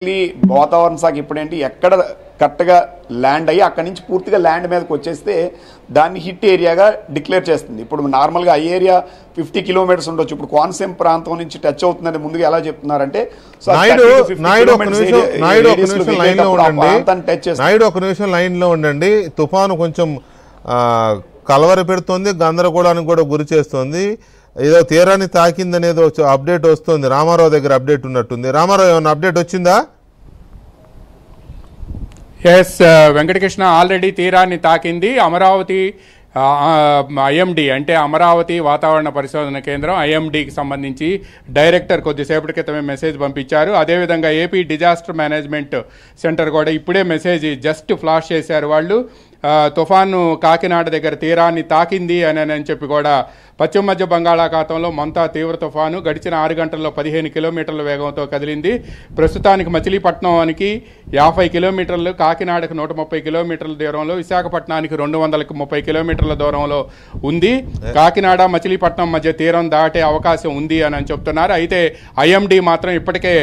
వాతావరణ శాఖ ఇప్పుడేంటి ఎక్కడ కరెక్ట్గా ల్యాండ్ అయ్యి అక్కడి నుంచి పూర్తిగా ల్యాండ్ మీదకి వచ్చేస్తే దాన్ని హిట్ ఏరియాగా డిక్లేర్ చేస్తుంది. ఇప్పుడు నార్మల్గా ఆ ఏరియా 50 కిలోమీటర్స్ ఉండొచ్చు. ఇప్పుడు కోనసీమ ప్రాంతం నుంచి టచ్ అవుతుందని ముందుగా ఎలా చెప్తున్నారంటే ఒక నిమిషం లైన్ లో ఉండండి. తుఫాను కొంచెం కలవర పెడుతోంది, గందరగోళానికి కూడా గురి చేస్తుంది. ఏదో తీరాన్ని తాకిందనేది అప్డేట్ వస్తుంది. రామారావు దగ్గర అప్డేట్ ఉన్నట్టుంది. రామారావు ఏమన్నా అప్డేట్ వచ్చిందా? ఎస్ వెంకటకృష్ణ, ఆల్రెడీ తీరాన్ని తాకింది. అమరావతి ఐఎండి అంటే అమరావతి వాతావరణ పరిశోధన కేంద్రం ఐఎండికి సంబంధించి డైరెక్టర్ కొద్దిసేపటి క్రితమే మెసేజ్ పంపించారు. అదేవిధంగా ఏపీ డిజాస్టర్ మేనేజ్మెంట్ సెంటర్ కూడా ఇప్పుడే మెసేజ్ జస్ట్ ఫ్లాష్ చేశారు వాళ్ళు. తుఫాను కాకినాడ దగ్గర తీరాన్ని తాకింది అని చెప్పి కూడా పశ్చిమ మధ్య బంగాళాఖాతంలో మొంతా తీవ్ర తుఫాను గడిచిన 6 గంటల్లో 15 కిలోమీటర్ల వేగంతో కదిలింది. ప్రస్తుతానికి మచిలీపట్నానికి 50 కిలోమీటర్లు, కాకినాడకు 130 కిలోమీటర్ల దూరంలో, విశాఖపట్నానికి 230 కిలోమీటర్ల దూరంలో ఉంది. కాకినాడ మచిలీపట్నం మధ్య తీరం దాటే అవకాశం ఉంది అని చెప్తున్నారు. అయితే ఐఎండి మాత్రం ఇప్పటికే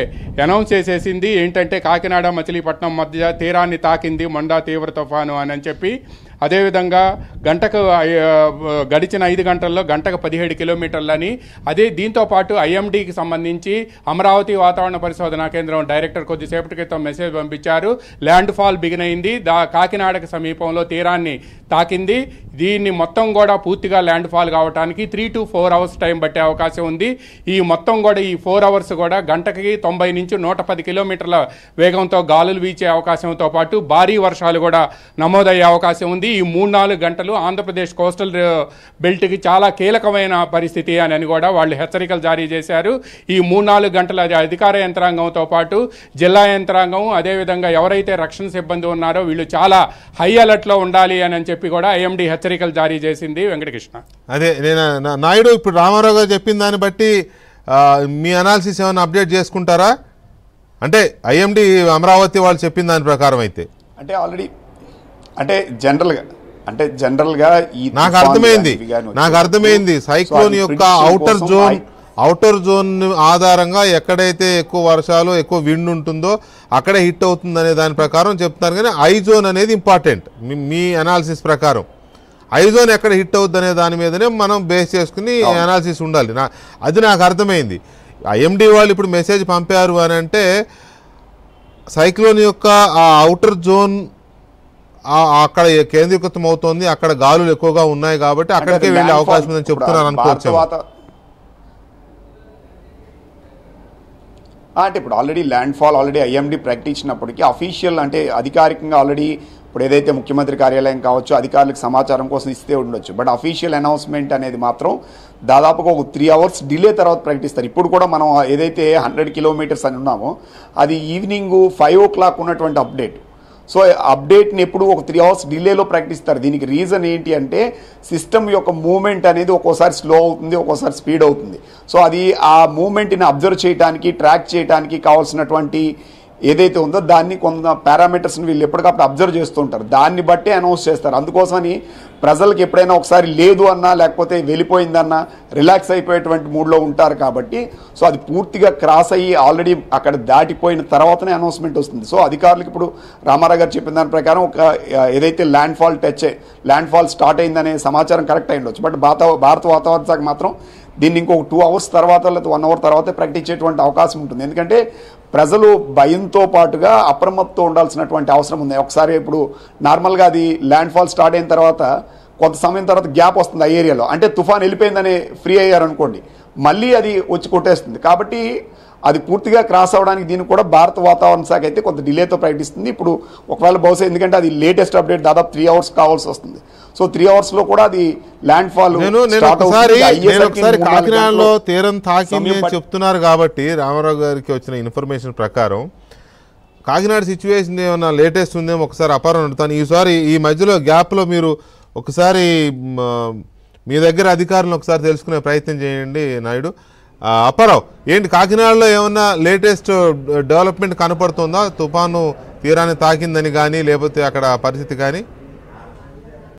అనౌన్స్ చేసేసింది ఏంటంటే కాకినాడ మచిలీపట్నం మధ్య తీరాన్ని తాకింది మొండా తీవ్ర తుఫాను అని చెప్పి. అదేవిధంగా గంటకు గడిచిన 5 గంటల్లో గంటకు 17 కిలోమీటర్లని. అదే దీంతో పాటు ఐఎండికి సంబంధించి అమరావతి వాతావరణ పరిశోధనా కేంద్రం డైరెక్టర్ కొద్దిసేపటి క్రితం మెసేజ్ పంపించారు. ల్యాండ్ ఫాల్ బిగిన్ అయింది, కాకినాడకు సమీపంలో తీరాన్ని తాకింది. దీన్ని మొత్తం కూడా పూర్తిగా ల్యాండ్ ఫాల్ కావడానికి 3 to 4 అవర్స్ టైం పట్టే అవకాశం ఉంది. ఈ మొత్తం కూడా ఈ 4 అవర్స్ కూడా గంటకి 90 నుంచి 110 కిలోమీటర్ల వేగంతో గాలులు వీచే అవకాశంతో పాటు భారీ వర్షాలు కూడా నమోదయ్యే అవకాశం ఉంది. ఈ 3-4 గంటలు ఆంధ్రప్రదేశ్ కోస్టల్ బెల్ట్కి చాలా కీలకమైన పరిస్థితి అని కూడా వాళ్ళు హెచ్చరికలు జారీ చేశారు. ఈ 3-4 గంటల అధికార యంత్రాంగంతో పాటు జిల్లా యంత్రాంగం, అదేవిధంగా ఎవరైతే రక్షణ సిబ్బంది ఉన్నారో వీళ్ళు చాలా హై అలర్ట్లో ఉండాలి అని చెప్పి కూడా ఐఎండి హెచ్చరికలు జారీ చేసింది. వెంకటకృష్ణ, అదే నేను నాయుడు ఇప్పుడు రామారావు గారు చెప్పిన దాన్ని బట్టి మీ అనాలిసిస్ ఏమైనా అప్డేట్ చేసుకుంటారా? అంటే ఐఎండి అమరావతి వాళ్ళు చెప్పిన దాని ప్రకారం అయితే అంటే ఆల్రెడీ అంటే జనరల్గా నాకు అర్థమైంది సైక్లోన్ యొక్క అవుటర్ జోన్ ఆధారంగా ఎక్కడైతే ఎక్కువ వర్షాలు ఎక్కువ విండ్ ఉంటుందో అక్కడే హిట్ అవుతుంది అనే దాని ప్రకారం చెప్తాను. కానీ ఐ జోన్ అనేది ఇంపార్టెంట్. మీ అనాలిసిస్ ప్రకారం ఐ జోన్ ఎక్కడ హిట్ అవుతుంది అనే దాని మీదనే మనం బేస్ చేసుకుని అనాలిసిస్ ఉండాలి. అది నాకు అర్థమైంది. ఐఎండి వాళ్ళు ఇప్పుడు మెసేజ్ పంపారు అని అంటే సైక్లోన్ యొక్క ఆ అవుటర్ జోన్ అక్కడ కేంద్రీకృతం అవుతోంది, అక్కడ గాలులు ఎక్కువగా ఉన్నాయి కాబట్టి అక్కడికే వెళ్ళే అవకాశం ఉందని చెప్తున్నారు అనుకోవచ్చు. అంటే ఇప్పుడు already landfall already IMD ప్రకటించినప్పటికీ అఫీషియల్ అంటే అధికారికంగా ఆల్రెడీ ఇప్పుడు ఏదైతే ముఖ్యమంత్రి కార్యాలయం కావచ్చు అధికారులకు సమాచారం కోసం ఇస్తే ఉండొచ్చు. బట్ అఫీషియల్ అనౌన్స్మెంట్ అనేది మాత్రం దాదాపుగా ఒక 3 అవర్స్ డిలే తర్వాత ప్రకటిస్తారు. ఇప్పుడు కూడా మనం ఏదైతే 100 కిలోమీటర్స్ అని ఉన్నామో అది ఈవినింగ్ 5 o'clock ఉన్నటువంటి అప్డేట్. సో అప్డేట్ని ఎప్పుడు ఒక 3 అవర్స్ డిలేలో ప్రకటిస్తారు. దీనికి రీజన్ ఏంటి అంటే సిస్టమ్ యొక్క మూమెంట్ అనేది ఒక్కోసారి స్లో అవుతుంది, ఒక్కోసారి స్పీడ్ అవుతుంది. సో అది ఆ మూమెంట్ని అబ్జర్వ్ చేయడానికి, ట్రాక్ చేయడానికి కావాల్సినటువంటి ఏదైతే ఉందో దాన్ని కొంత పారామీటర్స్ని వీళ్ళు ఎప్పటికప్పుడు అబ్జర్వ్ చేస్తూ ఉంటారు. దాన్ని బట్టే అనౌన్స్ చేస్తారు. అందుకోసమని ప్రజలకు ఎప్పుడైనా ఒకసారి లేదు అన్నా లేకపోతే వెళ్ళిపోయిందన్నా రిలాక్స్ అయిపోయేటువంటి మూడ్లో ఉంటారు కాబట్టి సో అది పూర్తిగా క్రాస్ అయ్యి ఆల్రెడీ అక్కడ దాటిపోయిన తర్వాతనే అనౌన్స్మెంట్ వస్తుంది. సో అధికారులకు ఇప్పుడు రామారావు గారు చెప్పిన దాని ప్రకారం ఒక ఏదైతే ల్యాండ్ ఫాల్ స్టార్ట్ అయిందనే సమాచారం కరెక్ట్ అయి ఉండొచ్చు. బట్ భారత వాతావరణ శాఖ మాత్రం దీన్ని ఇంకొక 2 అవర్స్ తర్వాత లేదా 1 hour తర్వాతే ప్రకటించేటువంటి అవకాశం ఉంటుంది. ఎందుకంటే ప్రజలు భయంతో పాటుగా అప్రమత్తంతో ఉండాల్సినటువంటి అవసరం ఉంది. ఒకసారి ఇప్పుడు నార్మల్గా అది ల్యాండ్ ఫాల్ స్టార్ట్ అయిన తర్వాత కొంత సమయం తర్వాత గ్యాప్ వస్తుంది ఆ ఏరియాలో. అంటే తుఫాన్ వెళ్ళిపోయిందని ఫ్రీ అయ్యారనుకోండి, మళ్ళీ అది వచ్చి కొట్టేస్తుంది. కాబట్టి అది పూర్తిగా క్రాస్ అవ్వడానికి దీనికి కూడా భారత వాతావరణ శాఖ అయితే కొంత డిలేతో ప్రకటిస్తుంది. ఇప్పుడు ఒకవేళ బహుశా ఎందుకంటే అది లేటెస్ట్ అప్డేట్ దాదాపు 3 hours కావాల్సి వస్తుంది. సో 3 hours లో కూడా అది ల్యాండ్ ఫాల్ కాకినాడలో తీరం తాకింది అని చెప్తున్నారు కాబట్టి రామారావు గారికి వచ్చిన ఇన్ఫర్మేషన్ ప్రకారం కాకినాడ సిచ్యువేషన్ ఏమన్నా లేటెస్ట్ ఉందేమో ఒకసారి అపారం అడుగుతాను. ఈ మధ్యలో గ్యాప్లో మీరు ఒకసారి మీ దగ్గర అధికారులను ఒకసారి తెలుసుకునే ప్రయత్నం చేయండి నాయుడు. అప్పారావు, ఏంటి కాకినాడలో ఏమన్నా లేటెస్ట్ డెవలప్మెంట్ కనపడుతుందా? తుఫాను తీరాన్ని తాకిందని కానీ లేకపోతే అక్కడ పరిస్థితి కానీ?